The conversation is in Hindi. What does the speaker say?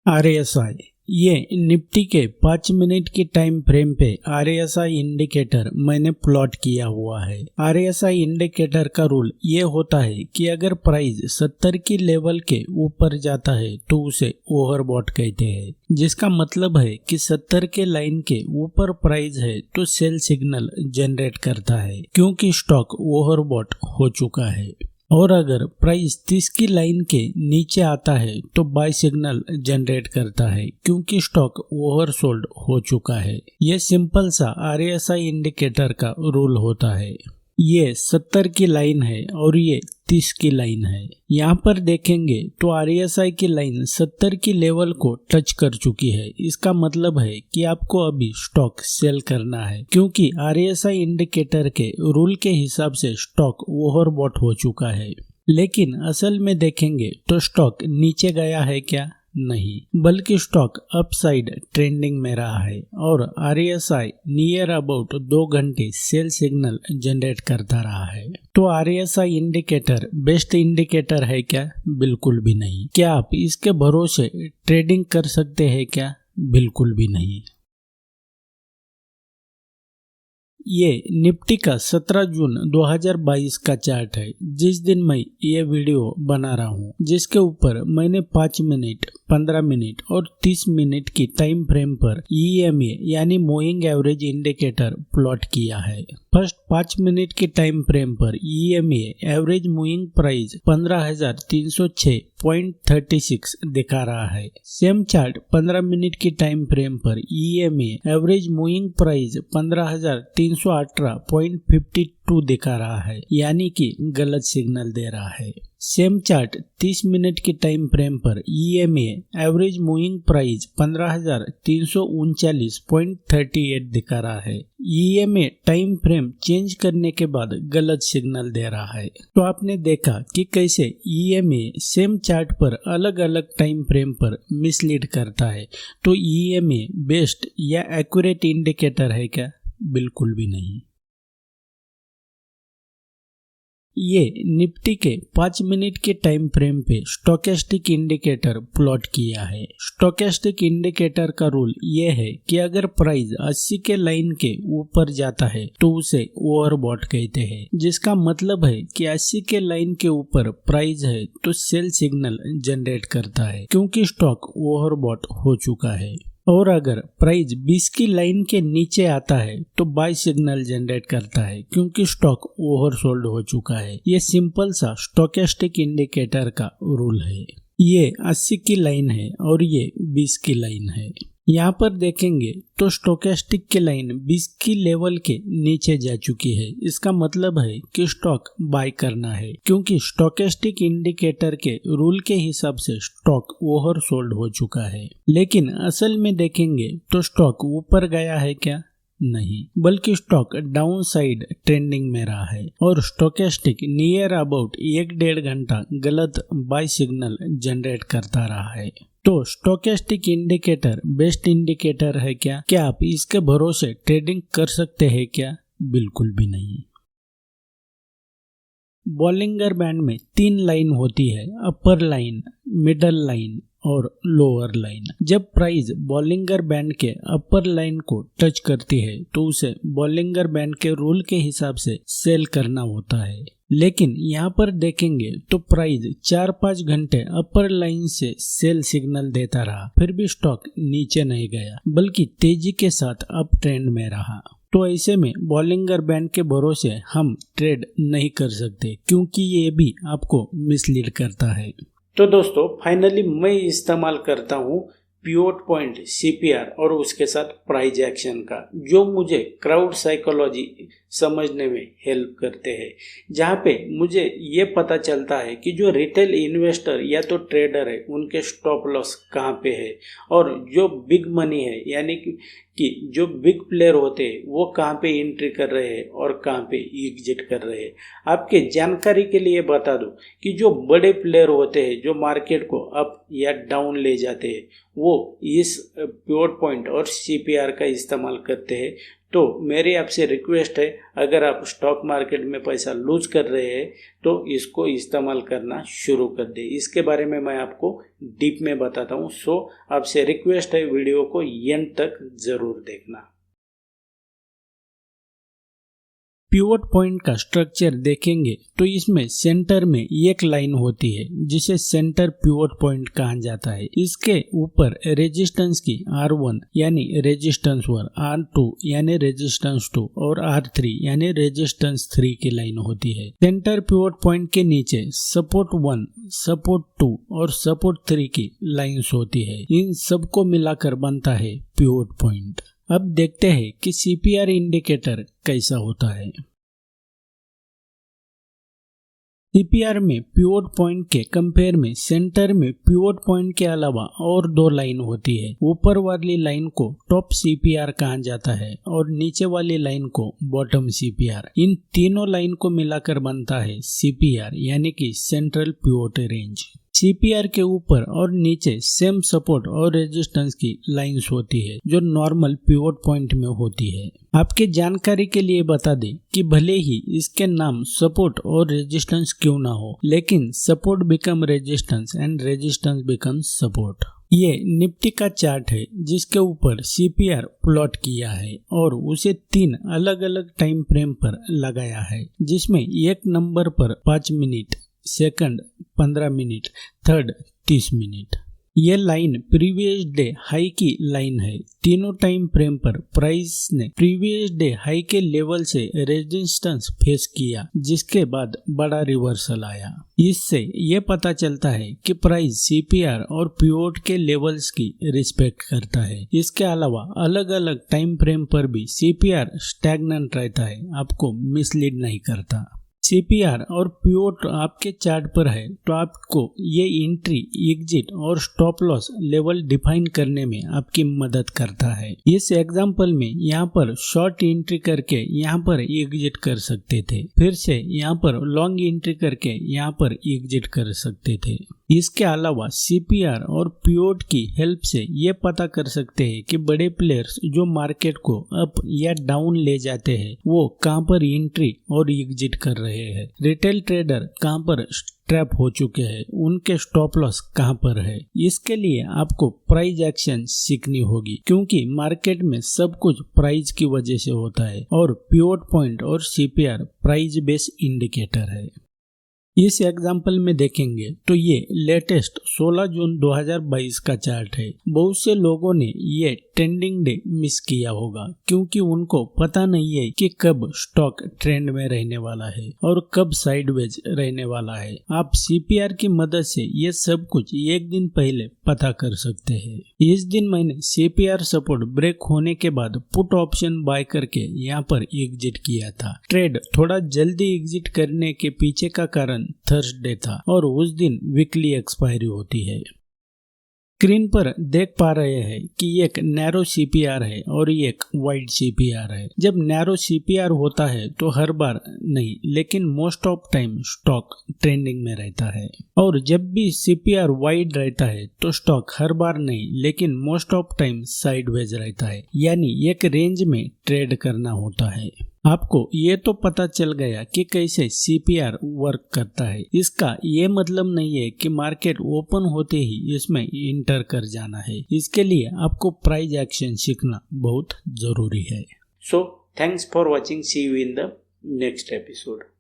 RSI ये निफ्टी के 5 मिनट की टाइम फ्रेम पे RSI इंडिकेटर मैंने प्लॉट किया हुआ है। RSI इंडिकेटर का रूल ये होता है कि अगर प्राइस 70 की लेवल के ऊपर जाता है तो उसे ओवरबॉट कहते हैं, जिसका मतलब है कि 70 के लाइन के ऊपर प्राइस है तो सेल सिग्नल जनरेट करता है क्योंकि स्टॉक ओवरबॉट हो चुका है। और अगर प्राइस 30 की लाइन के नीचे आता है तो बाय सिग्नल जनरेट करता है क्योंकि स्टॉक ओवरसोल्ड हो चुका है। यह सिंपल सा RSI इंडिकेटर का रूल होता है। ये 70 की लाइन है और ये 30 की लाइन है। यहाँ पर देखेंगे तो RSI की लाइन 70 की लेवल को टच कर चुकी है। इसका मतलब है कि आपको अभी स्टॉक सेल करना है क्योंकि RSI इंडिकेटर के रूल के हिसाब से स्टॉक ओवरबॉट हो चुका है। लेकिन असल में देखेंगे तो स्टॉक नीचे गया है क्या? नहीं, बल्कि स्टॉक अपसाइड ट्रेंडिंग में रहा है और RSI नियर अबाउट 2 घंटे सेल सिग्नल जनरेट करता रहा है। तो RSI इंडिकेटर बेस्ट इंडिकेटर है क्या? बिल्कुल भी नहीं। क्या आप इसके भरोसे ट्रेडिंग कर सकते हैं क्या? बिल्कुल भी नहीं। ये निफ्टी का 17 जून 2022 का चार्ट है, जिस दिन मैं ये वीडियो बना रहा हूँ, जिसके ऊपर मैंने 5 मिनट, 15 मिनट और 30 मिनट की टाइम फ्रेम पर EMA यानी मूविंग एवरेज इंडिकेटर प्लॉट किया है। फर्स्ट 5 मिनट की टाइम फ्रेम पर EMA एवरेज मूविंग प्राइस 15,306.36 दिखा रहा है। सेम चार्ट 15 मिनट की टाइम फ्रेम पर EMA एवरेज मूविंग प्राइस 15,318.52 दिखा रहा है, यानी कि गलत सिग्नल दे रहा है। सेम चार्ट 30 मिनट की टाइम फ्रेम पर EMA एवरेज मूविंग प्राइस 15,339.38 दिखा रहा है। EMA टाइम फ्रेम चेंज करने के बाद गलत सिग्नल दे रहा है। तो आपने देखा कि कैसे EMA सेम चार्ट पर अलग अलग टाइम फ्रेम पर मिसलीड करता है। तो EMA बेस्ट या एक्यूरेट इंडिकेटर है क्या? बिल्कुल भी नहीं। ये निफ्टी के 5 मिनट के टाइम फ्रेम पे स्टोकेस्टिक इंडिकेटर प्लॉट किया है। स्टोकेस्टिक इंडिकेटर का रूल ये है कि अगर प्राइस 80 के लाइन के ऊपर जाता है तो उसे ओवरबॉट कहते हैं, जिसका मतलब है कि 80 के लाइन के ऊपर प्राइस है तो सेल सिग्नल जनरेट करता है क्योंकि स्टॉक ओवरबॉट हो चुका है। और अगर प्राइस 20 की लाइन के नीचे आता है तो बाय सिग्नल जनरेट करता है क्योंकि स्टॉक ओवरसोल्ड हो चुका है। ये सिंपल सा स्टोकेस्टिक इंडिकेटर का रूल है। ये 80 की लाइन है और ये 20 की लाइन है। यहाँ पर देखेंगे तो स्टोकेस्टिक की लाइन 20 की लेवल के नीचे जा चुकी है। इसका मतलब है कि स्टॉक बाय करना है क्योंकि स्टोकेस्टिक इंडिकेटर के रूल के हिसाब से स्टॉक ओवरसोल्ड हो चुका है। लेकिन असल में देखेंगे तो स्टॉक ऊपर गया है क्या? नहीं, बल्कि स्टॉक डाउन साइड ट्रेंडिंग में रहा है और स्टोकेस्टिक नियर अबाउट 1-1.5 घंटा गलत बाय सिग्नल जनरेट करता रहा है। तो स्टोकेस्टिक इंडिकेटर बेस्ट इंडिकेटर है क्या? क्या आप इसके भरोसे ट्रेडिंग कर सकते हैं क्या? बिल्कुल भी नहीं। बॉलिंगर बैंड में 3 लाइन होती है, अपर लाइन, मिडल लाइन और लोअर लाइन। जब प्राइस बॉलिंगर बैंड के अपर लाइन को टच करती है तो उसे बॉलिंगर बैंड के रूल के हिसाब से सेल करना होता है। लेकिन यहाँ पर देखेंगे तो प्राइस 4-5 घंटे अपर लाइन से सेल सिग्नल देता रहा, फिर भी स्टॉक नीचे नहीं गया बल्कि तेजी के साथ अप ट्रेंड में रहा। तो ऐसे में बॉलिंगर बैंड के भरोसे हम ट्रेड नहीं कर सकते क्योंकि ये भी आपको मिसलीड करता है। तो दोस्तों फाइनली मैं इस्तेमाल करता हूँ पिवट पॉइंट, CPR और उसके साथ प्राइस एक्शन का, जो मुझे क्राउड साइकोलॉजी समझने में हेल्प करते हैं, जहाँ पे मुझे ये पता चलता है कि जो रिटेल इन्वेस्टर या तो ट्रेडर है उनके स्टॉप लॉस कहाँ पे है और जो बिग मनी है यानी कि जो बिग प्लेयर होते हैं वो कहाँ पे एंट्री कर रहे हैं और कहाँ पे एग्जिट कर रहे हैं। आपके जानकारी के लिए बता दूं कि जो बड़े प्लेयर होते हैं जो मार्केट को अप या डाउन ले जाते हैं वो इस पिवट पॉइंट और CPR का इस्तेमाल करते हैं। तो मेरी आपसे रिक्वेस्ट है, अगर आप स्टॉक मार्केट में पैसा लूज कर रहे हैं तो इसको इस्तेमाल करना शुरू कर दे। इसके बारे में मैं आपको डीप में बताता हूँ। सो आपसे रिक्वेस्ट है, वीडियो को एंड तक जरूर देखना। पिवट पॉइंट का स्ट्रक्चर देखेंगे तो इसमें सेंटर में एक लाइन होती है जिसे सेंटर पिवट पॉइंट कहा जाता है। इसके ऊपर रेजिस्टेंस की R1 यानी रेजिस्टेंस 1, R2 यानी रेजिस्टेंस 2 और R3 यानी रेजिस्टेंस 3 की लाइन होती है। सेंटर पिवट पॉइंट के नीचे सपोर्ट 1, सपोर्ट 2 और सपोर्ट 3 की लाइन्स होती है। इन सबको मिलाकर बनता है पिवट पॉइंट। अब देखते हैं कि CPR इंडिकेटर कैसा होता है। CPR में पिवट पॉइंट के कंपेयर में सेंटर में पिवट पॉइंट के अलावा और 2 लाइन होती है। ऊपर वाली लाइन को टॉप CPR कहा जाता है और नीचे वाली लाइन को बॉटम CPR। इन तीनों लाइन को मिलाकर बनता है CPR यानी कि सेंट्रल पिवट रेंज। CPR के ऊपर और नीचे सेम सपोर्ट और रेजिस्टेंस की लाइंस होती है जो नॉर्मल पिवट पॉइंट में होती है। आपके जानकारी के लिए बता दें कि भले ही इसके नाम सपोर्ट और रेजिस्टेंस क्यों ना हो, लेकिन support become resistance and resistance become support. ये निफ्टी का चार्ट है जिसके ऊपर CPR प्लॉट किया है और उसे 3 अलग अलग टाइम फ्रेम पर लगाया है, जिसमें एक नंबर पर 5 minute, second 15 minute, third 30 minute. ये लाइन प्रीवियस डे हाई की लाइन है। तीनों टाइम फ्रेम पर प्राइस ने प्रीवियस डे हाई के लेवल से रेजिस्टेंस फेस किया, जिसके बाद बड़ा रिवर्सल आया। इससे ये पता चलता है कि प्राइस CPR और पिवट के लेवल्स की रिस्पेक्ट करता है। इसके अलावा अलग अलग टाइम फ्रेम पर भी CPR स्टैग्नेंट रहता है, आपको मिसलीड नहीं करता। CPR और पिवट आपके चार्ट पर है तो आपको ये एंट्री, एग्जिट और स्टॉप लॉस लेवल डिफाइन करने में आपकी मदद करता है। इस एग्जांपल में यहाँ पर शॉर्ट एंट्री करके यहाँ पर एग्जिट कर सकते थे, फिर से यहाँ पर लॉन्ग एंट्री करके यहाँ पर एग्जिट कर सकते थे। इसके अलावा CPR और पिवट की हेल्प से ये पता कर सकते हैं कि बड़े प्लेयर्स जो मार्केट को अप या डाउन ले जाते हैं वो कहाँ पर एंट्री और एग्जिट कर रहे हैं। रिटेल ट्रेडर कहाँ पर ट्रैप हो चुके हैं, उनके स्टॉप लॉस कहाँ पर है। इसके लिए आपको प्राइस एक्शन सीखनी होगी, क्योंकि मार्केट में सब कुछ प्राइस की वजह से होता है और पिवट पॉइंट और CPR प्राइस बेस इंडिकेटर है। इस एग्जाम्पल में देखेंगे तो ये लेटेस्ट 16 जून 2022 का चार्ट है। बहुत से लोगों ने ये ट्रेंडिंग डे मिस किया होगा, क्योंकि उनको पता नहीं है कि कब स्टॉक ट्रेंड में रहने वाला है और कब साइडवेज रहने वाला है। आप CPR की मदद से ये सब कुछ एक दिन पहले पता कर सकते हैं। इस दिन मैंने CPR सपोर्ट ब्रेक होने के बाद पुट ऑप्शन बाय करके यहाँ पर एग्जिट किया था। ट्रेड थोड़ा जल्दी एग्जिट करने के पीछे का कारण थर्सडे था और उस दिन वीकली एक्सपायरी होती है। स्क्रीन पर देख पा रहे हैं कि एक नैरो CPR है और एक वाइड CPR है। जब नैरो CPR होता है तो हर बार नहीं, लेकिन most of time stock trending में रहता है, और जब भी CPR वाइड रहता है तो स्टॉक हर बार नहीं, लेकिन मोस्ट ऑफ टाइम साइडवेज रहता है, यानी एक रेंज में ट्रेड करना होता है। आपको ये तो पता चल गया कि कैसे CPR वर्क करता है। इसका ये मतलब नहीं है कि मार्केट ओपन होते ही इसमें इंटर कर जाना है। इसके लिए आपको प्राइस एक्शन सीखना बहुत जरूरी है। So thanks for watching, see you in the next episode.